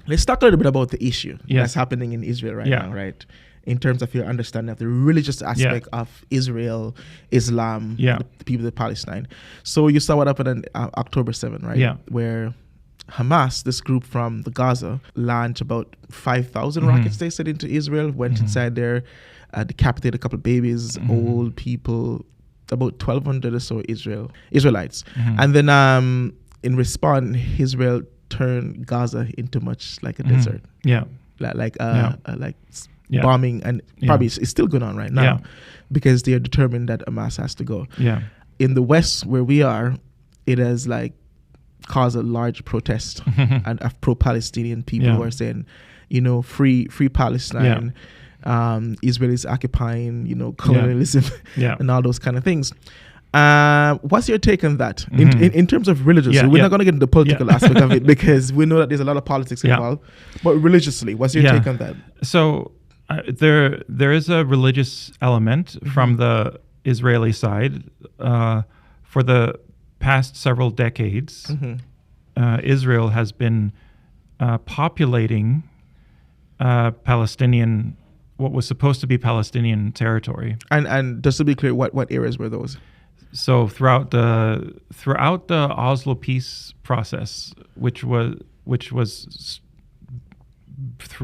Let's talk a little bit about the issue Yes. that's happening in Israel right Yeah. now, right? In terms of your understanding of the religious aspect of Israel, Islam, Yeah. the people of Palestine. So you saw what happened on October 7th, right? Yeah. Where Hamas, this group from the Gaza, launched about 5,000 Mhm. rockets, they said, into Israel, went inside there, decapitated a couple of babies, old people, about 1,200 or so Israelites. And then in response, Israel turned Gaza into much like a desert. Yeah. Like Yeah. bombing, and probably it's still going on right now Yeah. because they are determined that Hamas has to go. Yeah. In the West, where we are, it has like caused a large protest and of pro-Palestinian people Yeah. who are saying, free Palestine. Israel is occupying, colonialism Yeah. and all those kind of things. What's your take on that in terms of religious? Yeah, So we're yeah. not going to get into the political aspect of it because we know that there's a lot of politics Yeah. involved. But religiously, what's your Yeah. take on that? So there is a religious element from the Israeli side. For the past several decades, Israel has been populating Palestinian, what was supposed to be Palestinian territory. And just to be clear, what areas were those? So throughout the Oslo peace process, which was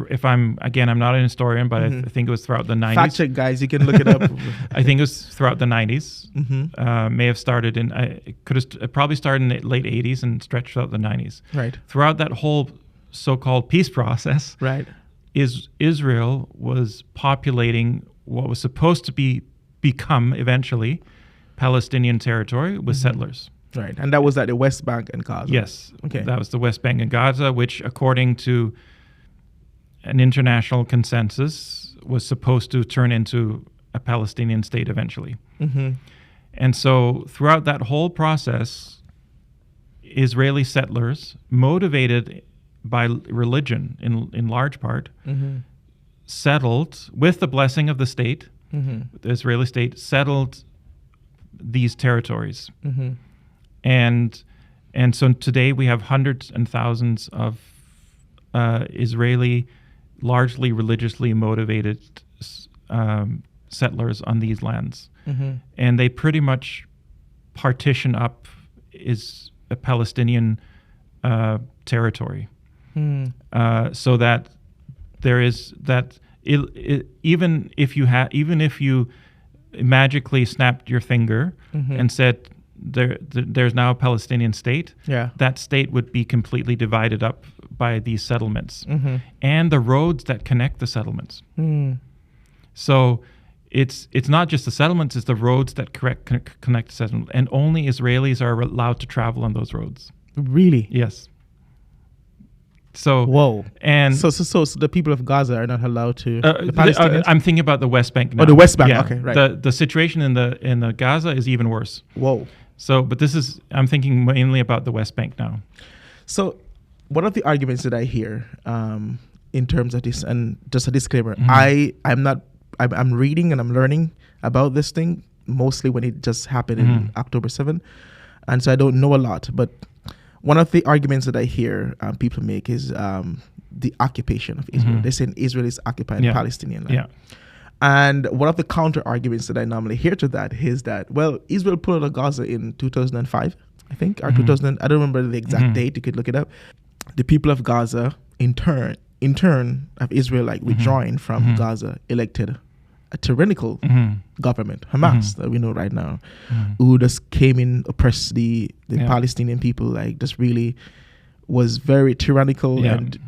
if I'm not an historian, but I think it was throughout the 90s. Fact check, guys. You can look it up. I think it was throughout the 90s. May have started it probably started in the late 80s and stretched throughout the 90s. Right. Throughout that whole so-called peace process, Right. Israel was populating what was supposed to become eventually Palestinian territory with settlers. Right. And that was at the West Bank and Gaza. Yes. Okay. That was the West Bank and Gaza, which, according to an international consensus, was supposed to turn into a Palestinian state eventually. And so throughout that whole process, Israeli settlers, motivated by religion in large part, settled with the blessing of the state, the Israeli state, settled these territories. And so today we have hundreds and thousands of Israeli, largely religiously motivated settlers on these lands. And they pretty much partition up is a Palestinian territory. So that there is that even if you magically snapped your finger and said there's now a Palestinian state, that state would be completely divided up by these settlements and the roads that connect the settlements. So it's not just the settlements, it's the roads that connect the settlements, and only Israelis are allowed to travel on those roads. Really? Yes. So whoa. And so the people of Gaza are not allowed to. The Palestinians? I'm thinking about the West Bank now. Oh, the West Bank. Yeah. Okay, right. The situation in the Gaza is even worse. Whoa. So, but I'm thinking mainly about the West Bank now. So, one of the arguments that I hear in terms of this, and just a disclaimer, I'm reading and I'm learning about this thing mostly when it just happened in October 7th, and so I don't know a lot. But one of the arguments that I hear people make is the occupation of Israel. They're saying Israel is occupying Palestinian land. And one of the counter arguments that I normally hear to that is that, well, Israel pulled out of Gaza in 2005, I think, or 2000. I don't remember the exact date. You could look it up. The people of Gaza, in turn of Israel, like withdrawing from Gaza, elected a tyrannical government, Hamas, that we know right now, who just came in, oppressed the Palestinian people, like just really was very tyrannical and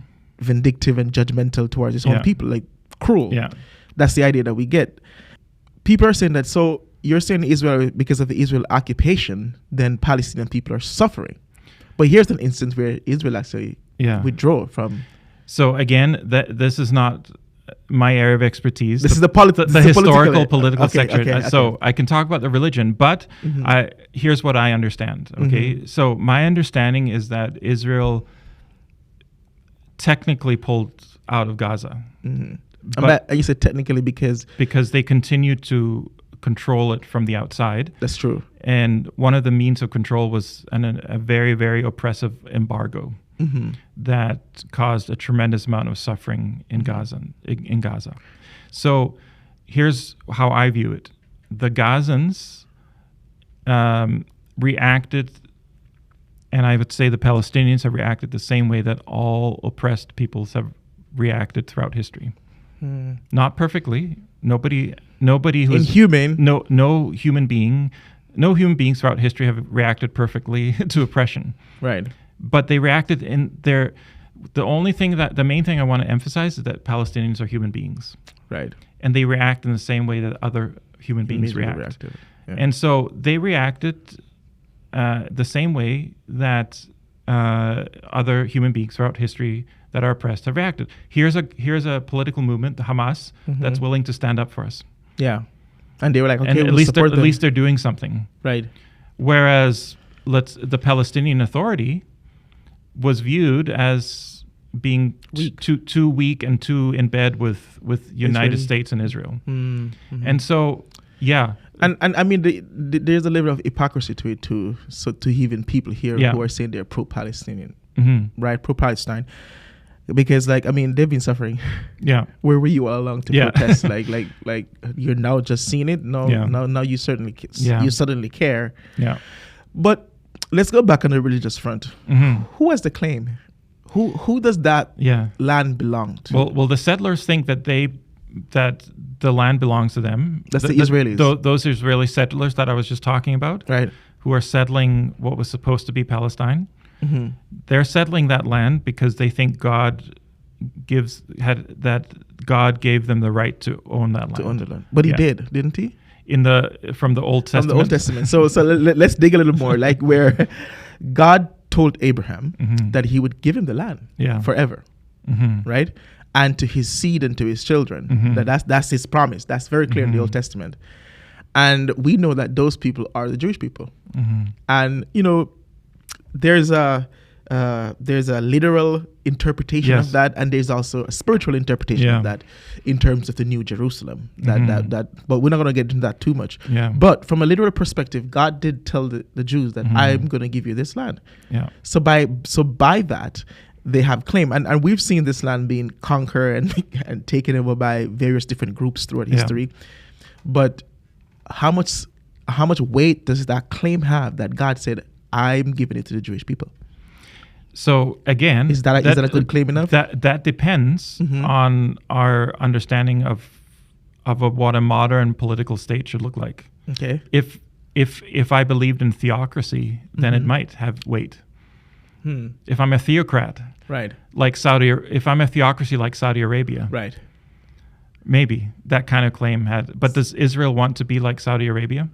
vindictive and judgmental towards his own people, like cruel. That's the idea that we get. People are saying that, so you're saying Israel, because of the Israel occupation, then Palestinian people are suffering. But here's an instance where Israel actually withdraw from. So again, this is not my area of expertise. This is the historical political section. Okay. So I can talk about the religion, but here's what I understand. Okay, so my understanding is that Israel technically pulled out of Gaza. But you said technically because they continue to control it from the outside. That's true. And one of the means of control was a very, very oppressive embargo. that caused a tremendous amount of suffering in Gaza. So here's how I view it. The Gazans reacted, and I would say the Palestinians have reacted the same way that all oppressed peoples have reacted throughout history. Not perfectly. Nobody who's inhuman. No human beings throughout history have reacted perfectly to oppression. Right. But they reacted in their. The main thing I want to emphasize is that Palestinians are human beings. Right. And they react in the same way that other human beings react. Yeah. And so they reacted the same way that other human beings throughout history that are oppressed have reacted. Here's a political movement, the Hamas, that's willing to stand up for us. Yeah. And they were like, okay, and we'll at support them. least they're doing something. Right. Whereas the Palestinian Authority was viewed as being too weak and too in bed with United States and Israel. And so, yeah. And I mean, there's a level of hypocrisy to it too. So to even people here who are saying they're pro-Palestinian, right? Pro-Palestine. Because they've been suffering. Yeah. Where were you all along to protest? like you're now just seeing it. No, now you suddenly care. Yeah. But let's go back on the religious front. Who has the claim? Who does that land belong to? Well, the settlers think that the land belongs to them. That's the Israelis. Those Israeli settlers that I was just talking about, right? Who are settling what was supposed to be Palestine. They're settling that land because they think God gave them the right to own that land. To own the land. But he did, didn't he? From the Old Testament. From the Old Testament. So let's dig a little more. Like where God told Abraham that he would give him the land forever, right? And to his seed and to his children. That's his promise. That's very clear in the Old Testament. And we know that those people are the Jewish people. And there's a literal interpretation of that, and there's also a spiritual interpretation of that in terms of the New Jerusalem. But we're not going to get into that too much. But from a literal perspective, God did tell the Jews that I'm going to give you this land. So by that, they have claim, and we've seen this land being conquered and taken over by various different groups throughout history. But how much weight does that claim have that God said, I'm giving it to the Jewish people? So again, is that a good claim enough? That depends on our understanding of what a modern political state should look like. Okay. If I believed in theocracy, then it might have weight. If I'm a theocrat, right, if I'm a theocracy like Saudi Arabia, right, maybe that kind of claim had. But does Israel want to be like Saudi Arabia?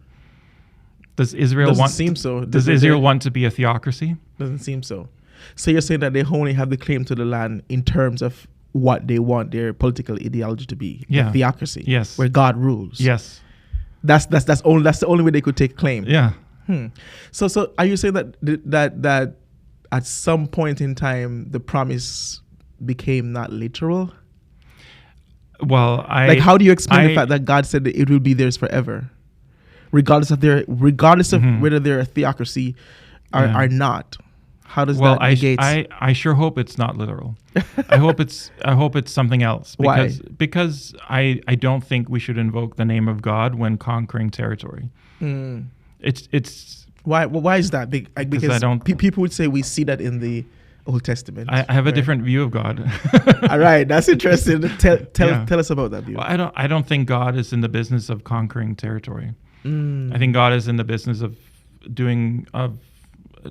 Does Israel want to be a theocracy? Doesn't seem so. So you're saying that they only have the claim to the land in terms of what they want their political ideology to be, a theocracy, where God rules. Yes, that's the only way they could take claim. Yeah. So are you saying that at some point in time the promise became not literal? Well, how do you explain the fact that God said that it will be theirs forever, regardless of whether they're a theocracy or not? How does that negate? I sure hope it's not literal. I hope it's something else. Why? Because I don't think we should invoke the name of God when conquering territory. It's why is that? Because people would say we see that in the Old Testament. I have a different view of God. All right, that's interesting. Tell us about that view. Well, I don't think God is in the business of conquering territory. I think God is in the business of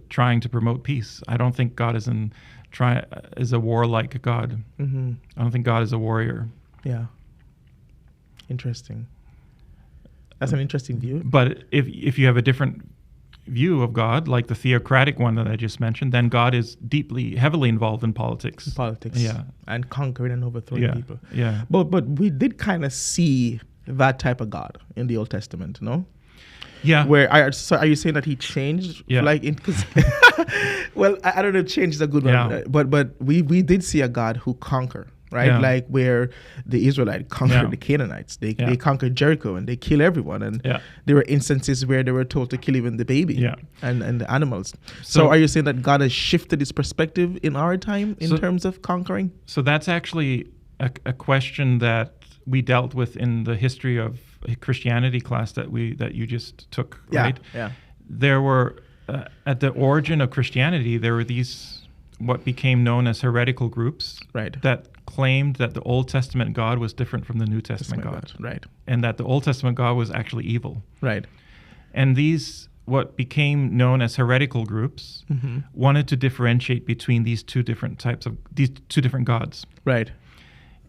trying to promote peace. I don't think God is a warlike God. I don't think God is a warrior. Yeah. Interesting. That's an interesting view. But if you have a different view of God, like the theocratic one that I just mentioned, then God is heavily involved in politics. Yeah. And conquering and overthrowing people. Yeah. But we did kind of see that type of God in the Old Testament, no? Yeah. So are you saying that he changed? Yeah. Well, I don't know if change is a good one. But we did see a God who conquered. right? Yeah. Like where the Israelites conquered the Canaanites. They conquered Jericho and they kill everyone. And there were instances where they were told to kill even the baby and the animals. So are you saying that God has shifted his perspective in our time in terms of conquering? So that's actually a question that we dealt with in the history of Christianity class that you just took, right? Yeah. There were at the origin of Christianity, there were these what became known as heretical groups that claimed that the Old Testament God was different from the New Testament God. Right. And that the Old Testament God was actually evil. Right. And these, what became known as heretical groups, wanted to differentiate between these two different gods. Right.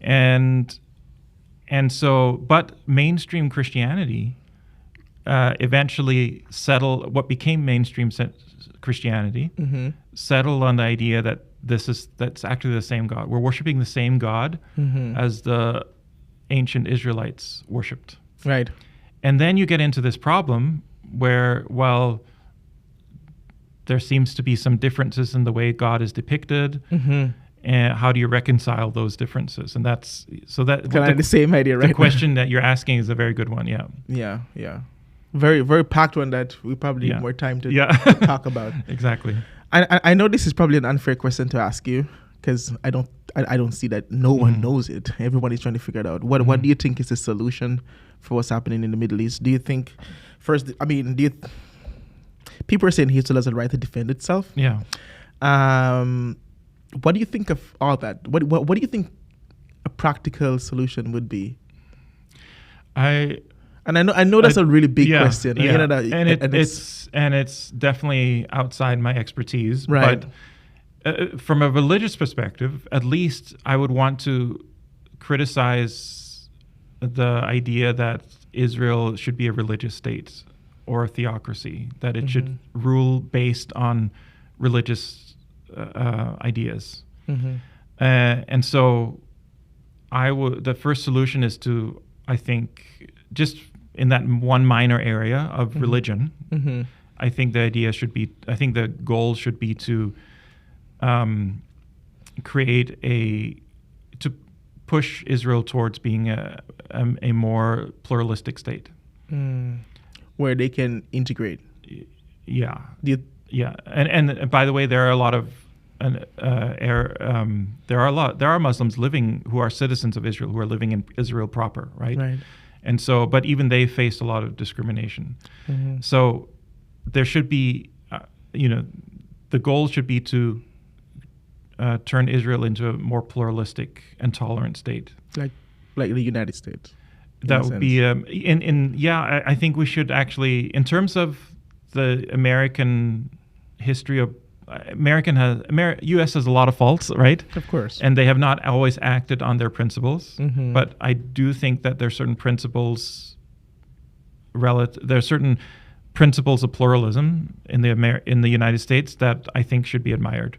And so, but mainstream Christianity eventually settled, what became mainstream Christianity, settled on the idea that that's actually the same God. We're worshiping the same God as the ancient Israelites worshipped. Right. And then you get into this problem where, well, there seems to be some differences in the way God is depicted. And how do you reconcile those differences? And that's the same idea, right? The question that you're asking is a very good one. Yeah. Very, very packed one that we probably need more time to talk about. Exactly. I know this is probably an unfair question to ask you because I don't see that no one knows it. Everyone is trying to figure it out. What do you think is the solution for what's happening in the Middle East? Do you think people are saying Israel has a right to defend itself? Yeah. What do you think of all that? What do you think a practical solution would be? I know that's a really big question. Yeah. It's definitely outside my expertise. Right. But from a religious perspective, at least I would want to criticize the idea that Israel should be a religious state or a theocracy, that it should rule based on religious ideas. And so the first solution is to, I think, just in that one minor area of religion, I think the goal should be to to push Israel towards being a more pluralistic state. Where they can integrate. Yeah. And by the way, there are a lot of there are Muslims who are citizens of Israel, who are living in Israel proper, right? And so, but even they face a lot of discrimination. So there should be, the goal should be to turn Israel into a more pluralistic and tolerant state, like the United States. That would be I think we should actually, in terms of the American history of U.S. has a lot of faults, right? Of course. And they have not always acted on their principles. But I do think that there are certain principles of pluralism in the United States that I think should be admired.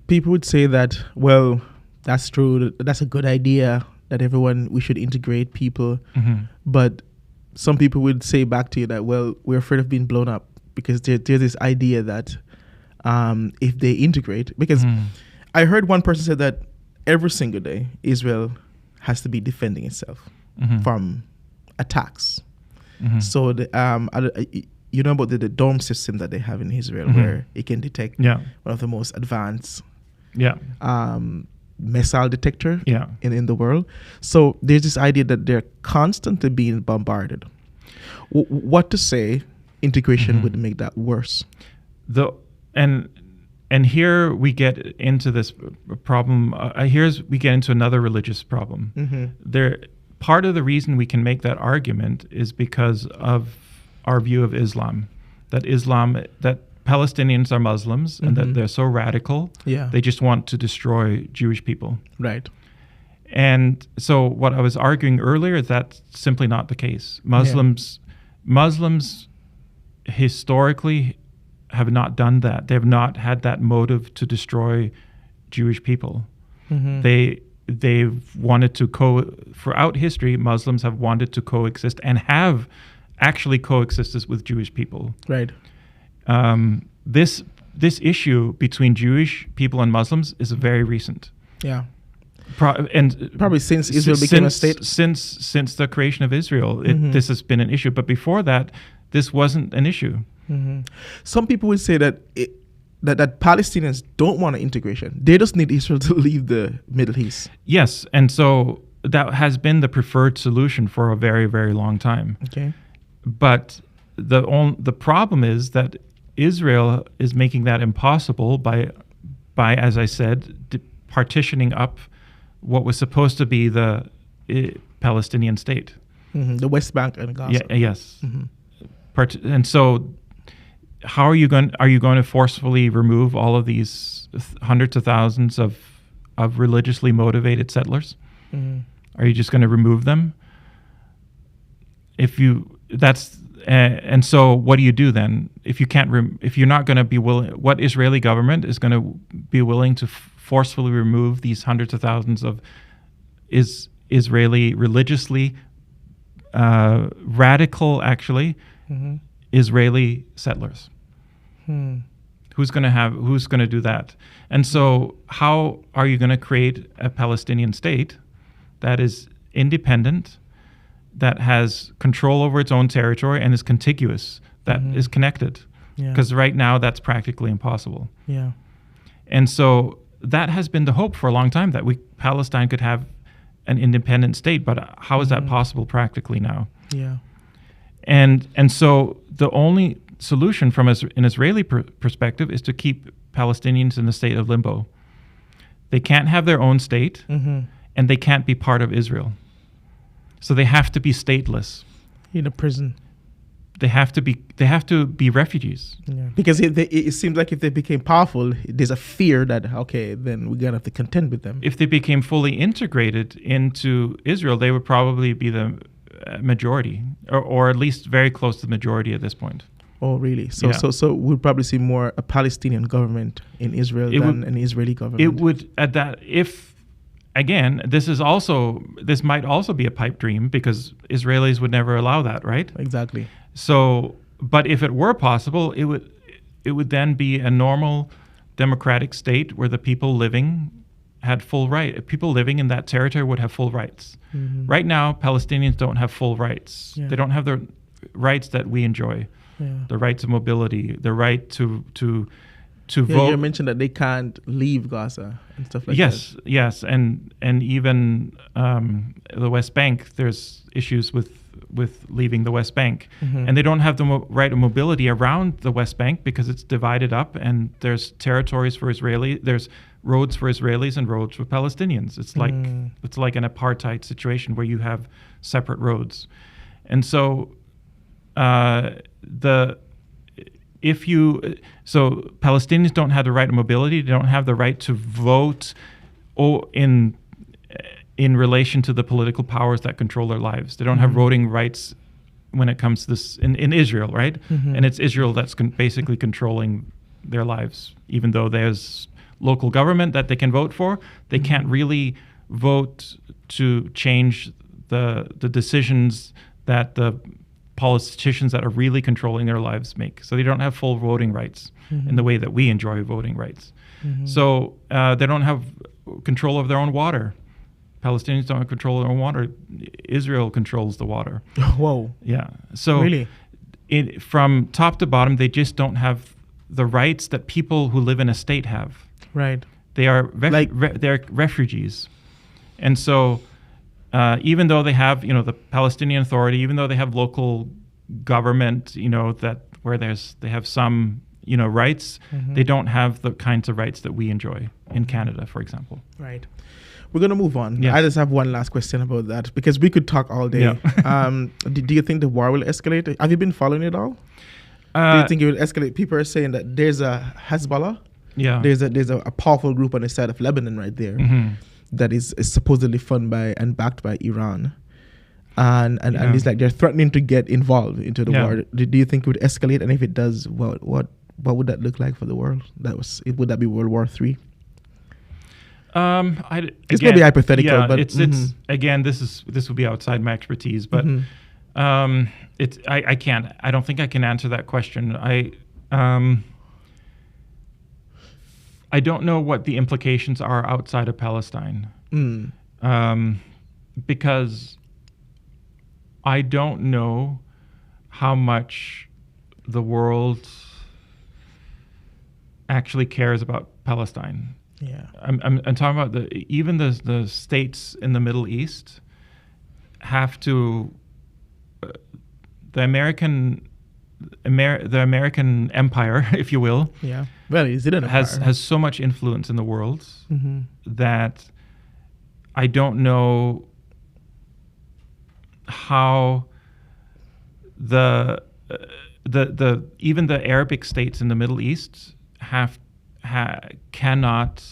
People would say that, well, that's true. That's a good idea that we should integrate people. But some people would say back to you that, well, we're afraid of being blown up because there's this idea that if they integrate, because I heard one person say that every single day Israel has to be defending itself from attacks. So you know about the dome system that they have in Israel, where it can detect one of the most advanced missile detector in the world. So there's this idea that they're constantly being bombarded. What to say integration would make that worse? And here we get into this problem. We get into another religious problem. Part of the reason we can make that argument is because of our view of Islam. That Palestinians are Muslims and that they're so radical. They just want to destroy Jewish people. Right. And so what I was arguing earlier is that's simply not the case. Muslims historically have not done that. They have not had that motive to destroy Jewish people. They've wanted to throughout history, Muslims have wanted to coexist and have actually coexisted with Jewish people. Right. This issue between Jewish people and Muslims is very recent. Yeah. Probably since Israel became a state. Since the creation of Israel, this has been an issue. But before that, this wasn't an issue. Some people would say that that Palestinians don't want an integration. They just need Israel to leave the Middle East. Yes, and so that has been the preferred solution for a very, very long time. Okay. But the problem is that Israel is making that impossible by as I said, partitioning up what was supposed to be the Palestinian state. The West Bank and Gaza. Yes. And so how are you going to forcefully remove all of these hundreds of thousands of religiously motivated settlers? Are you just going to remove them? And so what do you do then if you can't if you're not going to be willing? What Israeli government is going to be willing to forcefully remove these hundreds of thousands of Israeli religiously radical, actually, Israeli settlers? Who's going to do that? And so how are you going to create a Palestinian state that is independent, that has control over its own territory and is contiguous, that is connected? Because right now that's practically impossible. Yeah. And so that has been the hope for a long time, that Palestine could have an independent state, but how is that possible practically now? Yeah. And so the only solution from an Israeli perspective is to keep Palestinians in the state of limbo. They can't have their own state, and they can't be part of Israel. So they have to be stateless. In a prison. They have to be refugees. Yeah. Because it seems like if they became powerful, there's a fear that, okay, then we're going to have to contend with them. If they became fully integrated into Israel, they would probably be the majority, or at least very close to the majority at this point. Oh, really? So we'll probably see more a Palestinian government in Israel than an Israeli government. It would, at that, if, again, this might also be a pipe dream, because Israelis would never allow that, right? Exactly. So, but if it were possible, it would then be a normal democratic state where the people living had full right. People living in that territory would have full rights. Right now, Palestinians don't have full rights. Yeah. They don't have the rights that we enjoy. Yeah. The rights of mobility, the right to vote. You mentioned that they can't leave Gaza and stuff like that. Yes, and even the West Bank. There's issues with leaving the West Bank, and they don't have the right of mobility around the West Bank because it's divided up, and there's territories for there's roads for Israelis and roads for Palestinians. It's like an apartheid situation where you have separate roads, and so Palestinians don't have the right of mobility. They don't have the right to vote in relation to the political powers that control their lives. They don't have voting rights when it comes to this in Israel, right? And it's Israel that's basically controlling their lives. Even though there's local government that they can vote for, they can't really vote to change the decisions that the politicians that are really controlling their lives make. So they don't have full voting rights in the way that we enjoy voting rights. So they don't have control of their own water. Palestinians don't have control of their own water. Israel controls the water. Whoa. Yeah. So really, from top to bottom, they just don't have the rights that people who live in a state have. Right. They are they're refugees, and so even though they have the Palestinian Authority, even though they have local government, that where they have some rights, they don't have the kinds of rights that we enjoy in Canada, for example. Right. We're going to move on. Yes. I just have one last question about that, because we could talk all day. Yeah. Do you think the war will escalate? Have you been following it all? Do you think it will escalate? People are saying that there's a Hezbollah. Yeah. There's a powerful group on the side of Lebanon right there that is supposedly funded by and backed by Iran. And it's like they're threatening to get involved into the war. Do you think it would escalate? And if it does, what would that look like for the world? Would that be World War III? It's maybe hypothetical, but it's again, this would be outside my expertise, but I can't. I don't think I can answer that question. I don't know what the implications are outside of Palestine. Because I don't know how much the world actually cares about Palestine. Yeah. I'm talking about even the states in the Middle East have to the American empire, if you will. Yeah. Well, is it an empire? Has so much influence in the world that I don't know how even the Arabic states in the Middle East cannot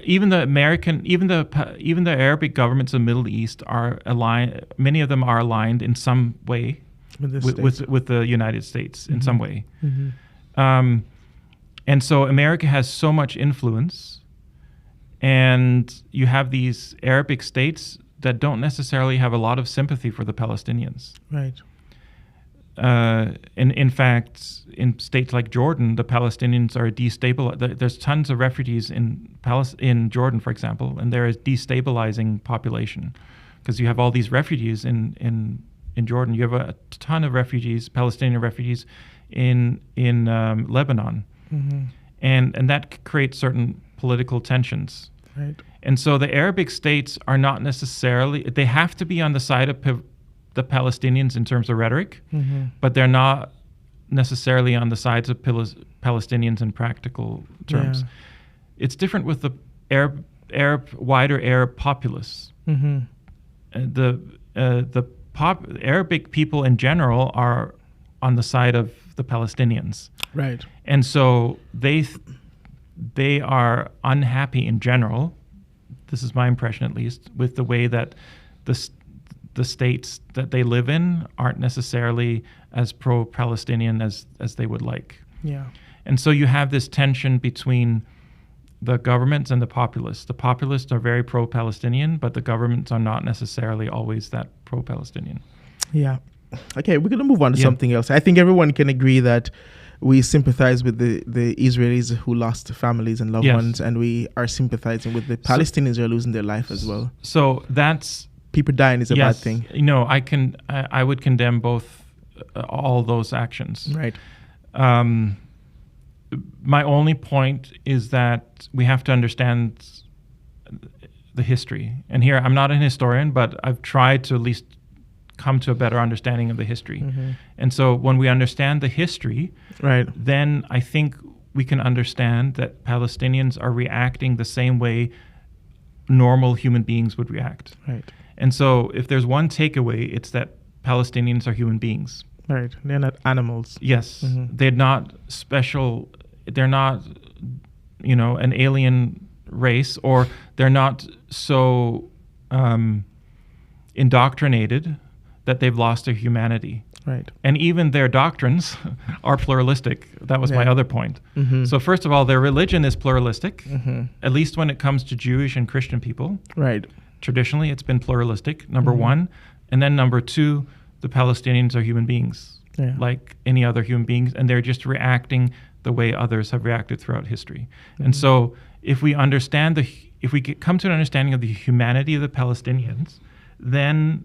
even the Arabic governments in the Middle East are aligned. Many of them are aligned in some way with the United States in some way. And so America has so much influence, and you have these Arabic states that don't necessarily have a lot of sympathy for the Palestinians. Right. In fact, in states like Jordan, the Palestinians are destabilized. There's tons of refugees in Jordan, for example, and they're a destabilizing population because you have all these refugees in Jordan. You have a ton of refugees, Palestinian refugees, in Lebanon, and that creates certain political tensions. Right. And so the Arabic states are not necessarily, they have to be on the side of the Palestinians in terms of rhetoric, but they're not necessarily on the sides of Palestinians in practical terms. Yeah. It's different with the wider Arab populace. Arabic people in general are on the side of the Palestinians. Right. And so they are unhappy in general. This is my impression, at least, with the way that the states that they live in aren't necessarily as pro-Palestinian as they would like. Yeah. And so you have this tension between the governments and the populace. The populists are very pro-Palestinian, but the governments are not necessarily always that pro-Palestinian. Yeah. Okay, we're going to move on to something else. I think everyone can agree that we sympathize with the Israelis who lost families and loved ones, and we are sympathizing with the Palestinians who are losing their life as well. So that's... People dying is a bad thing. No, I would condemn both, all those actions. Right. My only point is that we have to understand the history. And here, I'm not an historian, but I've tried to at least come to a better understanding of the history. And so when we understand the history, then I think we can understand that Palestinians are reacting the same way normal human beings would react. Right. And so if there's one takeaway, it's that Palestinians are human beings. Right. They're not animals. Yes. They're not special. They're not, an alien race, or they're not so indoctrinated that they've lost their humanity. Right. And even their doctrines are pluralistic. That was my other point. So first of all, their religion is pluralistic, at least when it comes to Jewish and Christian people. Right. Traditionally, it's been pluralistic, number one. And then number two, the Palestinians are human beings, like any other human beings, and they're just reacting the way others have reacted throughout history. And so if we understand come to an understanding of the humanity of the Palestinians, then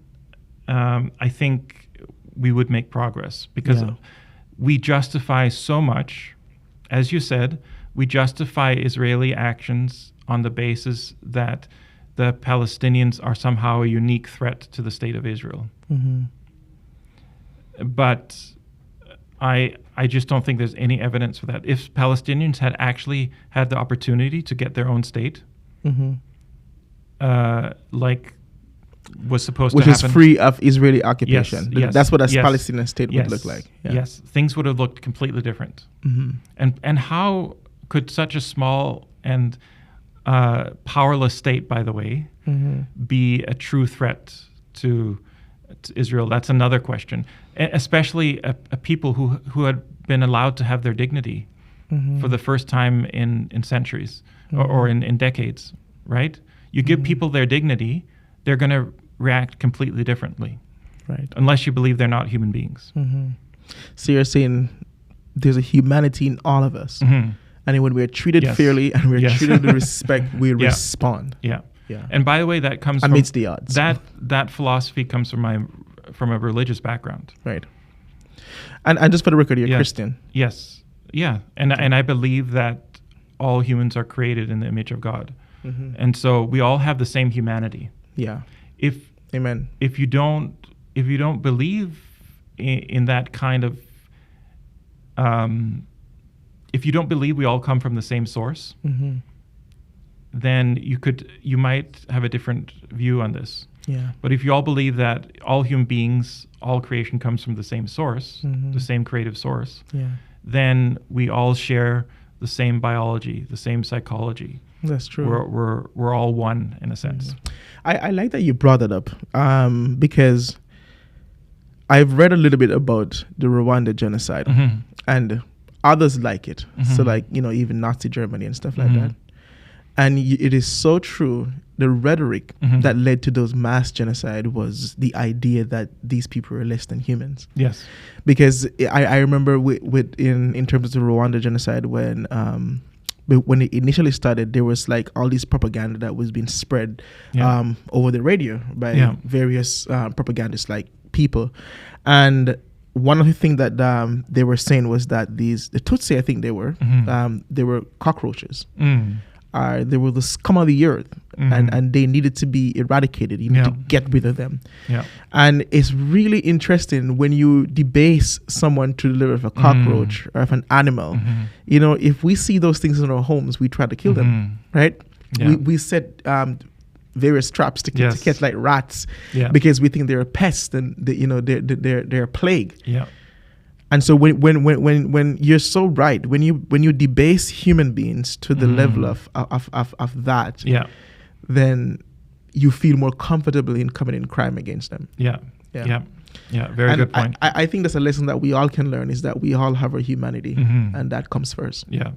I think we would make progress, because we justify so much. As you said, we justify Israeli actions on the basis that the Palestinians are somehow a unique threat to the state of Israel. But I just don't think there's any evidence for that. If Palestinians had actually had the opportunity to get their own state, like was supposed to happen, which is free of Israeli occupation. Yes, that's what a Palestinian state would look like. Yes, things would have looked completely different. And how could such a small and powerless state, by the way, be a true threat to Israel? That's another question. Especially a people who had been allowed to have their dignity for the first time in centuries or in decades, right? You give people their dignity, they're going to react completely differently, right? Unless you believe they're not human beings. So you're saying there's a humanity in all of us. And when we're treated fairly and we're treated with respect, we respond. Yeah. Yeah. And by the way, that comes amidst the odds. That philosophy comes from a religious background. Right. And just for the record, you're Christian. Yes. Yeah. And I believe that all humans are created in the image of God. Mm-hmm. And so we all have the same humanity. Yeah. Amen. If you don't believe in that kind of if you don't believe we all come from the same source, mm-hmm. then you might have a different view on this. Yeah. But if you all believe that all human beings, all creation comes from the same source, mm-hmm. the same creative source, yeah. then we all share the same biology, the same psychology. That's true. We're all one in a sense. Mm-hmm. I like that you brought that up because I've read a little bit about the Rwanda genocide Mm-hmm. and others like it. Mm-hmm. So like, even Nazi Germany and stuff like Mm-hmm. that. And it is so true. The rhetoric Mm-hmm. that led to those mass genocide was the idea that these people are less than humans. Yes. Because I remember in terms of the Rwanda genocide when it initially started, there was like all this propaganda that was being spread over the radio by various propagandists like people. And one of the things that they were saying was that the Tutsi, I think they were cockroaches. Mm. They were the scum of the earth, Mm-hmm. and they needed to be eradicated. You need to get rid of them. Yeah. And it's really interesting when you debase someone to the level of a cockroach or of an animal. Mm-hmm. If we see those things in our homes, we try to kill them, right? Yeah. We set various traps to catch like rats because we think they're a pest and they're a plague. Yeah. And so when you're so right, when you debase human beings to the level of that, then you feel more comfortable in committing crime against them. Yeah. Very good point. I think that's a lesson that we all can learn, is that we all have our humanity, and that comes first. Yeah.